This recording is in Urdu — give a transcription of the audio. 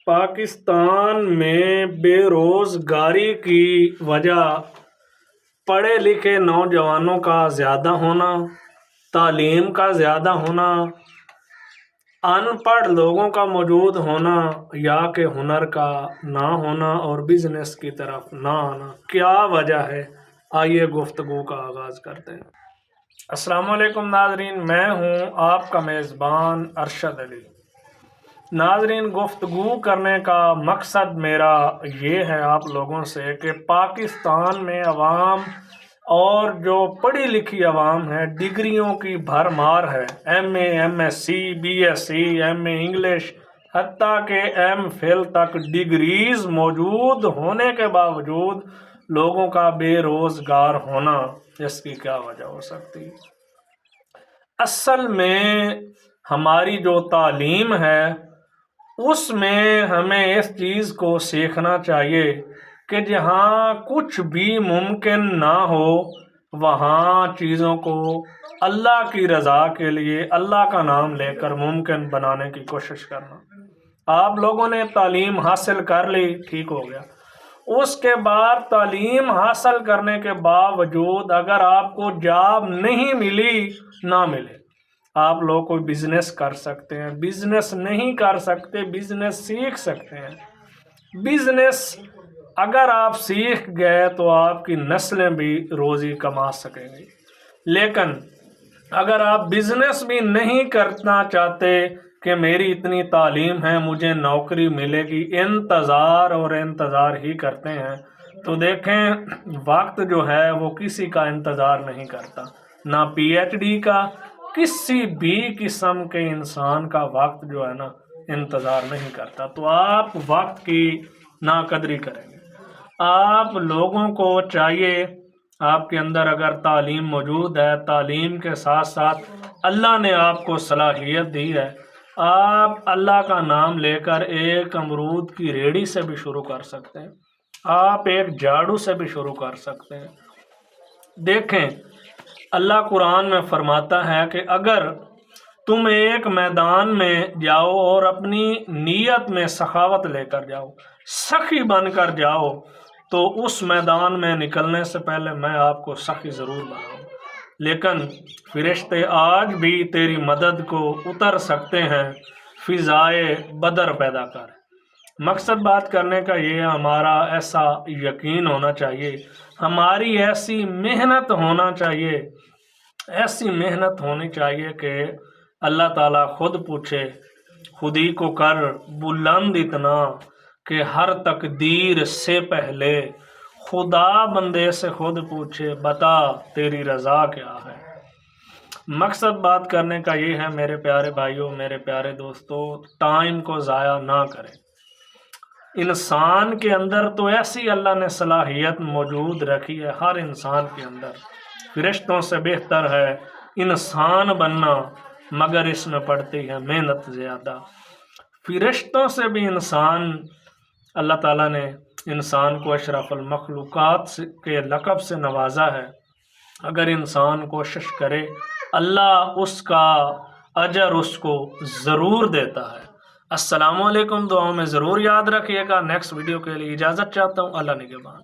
پاکستان میں بے روزگاری کی وجہ پڑھے لکھے نوجوانوں کا زیادہ ہونا، تعلیم کا زیادہ ہونا، ان پڑھ لوگوں کا موجود ہونا یا کہ ہنر کا نہ ہونا اور بزنس کی طرف نہ آنا، کیا وجہ ہے؟ آئیے گفتگو کا آغاز کرتے ہیں۔ السلام علیکم ناظرین، میں ہوں آپ کا میزبان ارشد علی۔ ناظرین، گفتگو کرنے کا مقصد میرا یہ ہے آپ لوگوں سے کہ پاکستان میں عوام اور جو پڑھی لکھی عوام ہے، ڈگریوں کی بھرمار ہے، M A, M S C, B S C, M A English, حتیٰ کہ ایم فل تک ڈگریز موجود ہونے کے باوجود لوگوں کا بے روزگار ہونا، اس کی کیا وجہ ہو سکتی ہے؟ اصل میں ہماری جو تعلیم ہے اس میں ہمیں اس چیز کو سیکھنا چاہیے کہ جہاں کچھ بھی ممکن نہ ہو وہاں چیزوں کو اللہ کی رضا کے لیے اللہ کا نام لے کر ممکن بنانے کی کوشش کرنا۔ آپ لوگوں نے تعلیم حاصل کر لی، ٹھیک ہو گیا۔ اس کے بعد تعلیم حاصل کرنے کے باوجود اگر آپ کو جاب نہیں ملی، نہ ملے، آپ لوگ کوئی بزنس کر سکتے ہیں، بزنس نہیں کر سکتے بزنس سیکھ سکتے ہیں۔ بزنس اگر آپ سیکھ گئے تو آپ کی نسلیں بھی روزی کما سکیں گی، لیکن اگر آپ بزنس بھی نہیں کرنا چاہتے کہ میری اتنی تعلیم ہے مجھے نوکری ملے گی، انتظار اور انتظار ہی کرتے ہیں، تو دیکھیں وقت جو ہے وہ کسی کا انتظار نہیں کرتا، نہ پی ایچ ڈی کا، کسی بھی قسم کے انسان کا وقت جو ہے نا انتظار نہیں کرتا۔ تو آپ وقت کی ناقدری کریں گے۔ آپ لوگوں کو چاہیے، آپ کے اندر اگر تعلیم موجود ہے، تعلیم کے ساتھ ساتھ اللہ نے آپ کو صلاحیت دی ہے، آپ اللہ کا نام لے کر ایک امرود کی ریڑھی سے بھی شروع کر سکتے ہیں، آپ ایک جھاڑو سے بھی شروع کر سکتے ہیں۔ دیکھیں اللہ قرآن میں فرماتا ہے کہ اگر تم ایک میدان میں جاؤ اور اپنی نیت میں سخاوت لے کر جاؤ، سخی بن کر جاؤ، تو اس میدان میں نکلنے سے پہلے میں آپ کو سخی ضرور بناؤں، لیکن فرشتے آج بھی تیری مدد کو اتر سکتے ہیں، فضائے بدر پیدا کر۔ مقصد بات کرنے کا یہ ہمارا ایسا یقین ہونا چاہیے، ہماری ایسی محنت ہونا چاہیے، ایسی محنت ہونی چاہیے کہ اللہ تعالیٰ خود پوچھے، خودی کو کر بلند اتنا کہ ہر تقدیر سے پہلے خدا بندے سے خود پوچھے بتا تیری رضا کیا ہے۔ مقصد بات کرنے کا یہ ہے میرے پیارے بھائیوں، میرے پیارے دوستوں، ٹائم کو ضائع نہ کریں۔ انسان کے اندر تو ایسی اللہ نے صلاحیت موجود رکھی ہے، ہر انسان کے اندر، فرشتوں سے بہتر ہے انسان بننا، مگر اس میں پڑتی ہے محنت زیادہ۔ فرشتوں سے بھی انسان، اللہ تعالیٰ نے انسان کو اشرف المخلوقات کے لقب سے نوازا ہے، اگر انسان کوشش کرے اللہ اس کا اجر اس کو ضرور دیتا ہے۔ السلام علیکم، دعاؤں میں ضرور یاد رکھیے گا۔ نیکسٹ ویڈیو کے لیے اجازت چاہتا ہوں، اللہ نگہبان۔